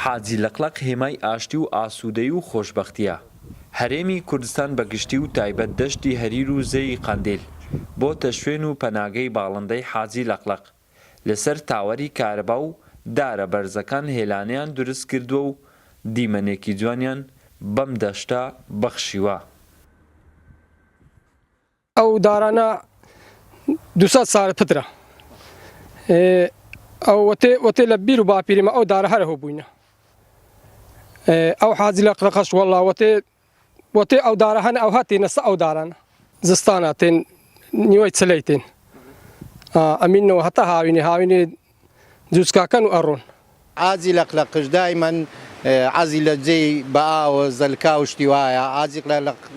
حاجی لەقلەق هێمای ئاشتی و ئاسوودەی و خۆشبەختیە. هەرێمی کوردستان بەگشتی و تایبەت دەشتی هەریر و زەی قەندیل بۆتە شوێن و پەناگەی باڵندەی حاجی لەقلەق. لەسەر تاوەری کارەبا و دارە بەرزەکان هێلانەیان دروست کردووە و دیمەنێکی جوانیان بەم دەشتا بەخشیوە. ئەو دارانە 200 ساڵ پترە. ئەو وەتێ لە بیر و باپیرێمە ئەو دارە هەرە بووینە. ئەو حاجی لەقلەقەش وەڵا وەتێ ئەو دارە هەن ئەو هاتێنە سە ئەو دارانە زستانە تێن نیوەی چلەی تێن ئەمینەوە هەتا هاوینێ جوچکاکەن و ئەڕۆن. حاجی لەقلەقش دایمەن عەزی لە جێی بەئاوە زەلکا و شتی وایە. حاجی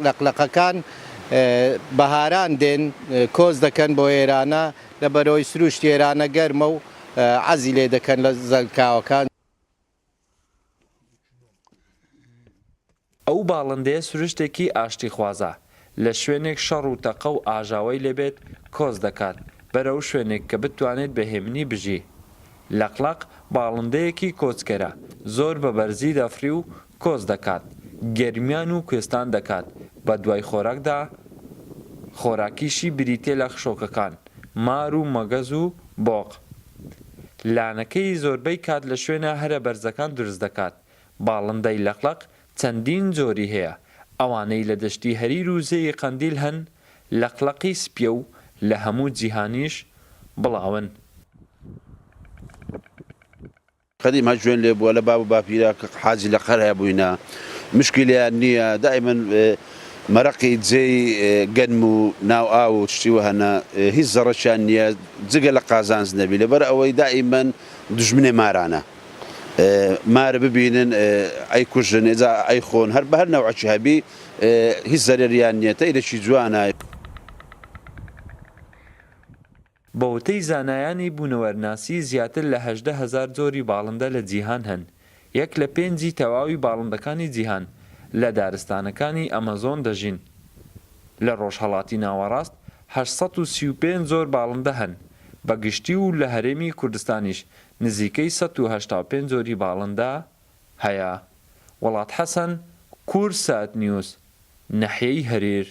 لەقلەقەکان بەهاران دێن کۆز دەکەن بۆ ئێرانە لە بەرەوەی سروشتی ئێرانە گەرمە و عەزی لێ دەکەن لە زەلکاوەکان. ئەو باڵندەیە سروشتێکی ئاشتی خوازە لە شوێنێک شەڕ و تەقە و ئاژاوەی لێبێت کۆز دەکات بەرەو شوێنێک کە بتوانێت بەهێمنی بژی. لەقلەق باڵندەیەکی کۆچکەرە زۆر بە بەرزی دەفری و کۆز دەکات گەرمیان و کوێستان دەکات. بە دوای خۆراکدا خۆراکیشی بریتێ لە خشۆکەکان مار و مەگەز و بۆق. لانەکەی زۆربەی کات لە شوێنە هەرە بەرزەکان دروست دەکات. باڵندەی لەقلەق چەندین جۆری هەیە. ئەوانەی لە دەشتی هەریر و زەی قەندیل هەن لەقلەقی سپیە و لە هەموو جیهانیش بڵاون. قدیم هەجوێن لێ بووە لە باب و باپیرە حاجی لەقەر هەیە بووینە مشکلیان نییە دائیمەن مەرەقی جێی گەنم و ناو ئاو و شتی وهەنە هیچ زەڕەشیان نییە جگە لە قازانز نەبی لەبەر ئەوەی دائیمەن دژمنێ مارانە مارە ببینن ئەی کوژن ئێجا ئەی خۆن هەر بە هەر نەوعەکی هەبی هیچ زەرێریان نییە تەیرەکی جوانە. بە وتەی زانایانی بوونەوەرناسی زیاتر لە 18,000 جۆری باڵندە لە جیهان هەن. یەک لە 5 تەواوی باڵندەکانی جیهان لە دارستانەکانی ئەمەزۆن دەژین. لە ڕۆژهەڵاتی ناوەڕاست 835 جۆر باڵندە هەن. بەگشتی و لە هەرێمی کوردستانیش نزیکەی 185 جۆری باڵندە هەیە. وڵات حەسەن، کورسات نیوز، نەحیەی هەریر.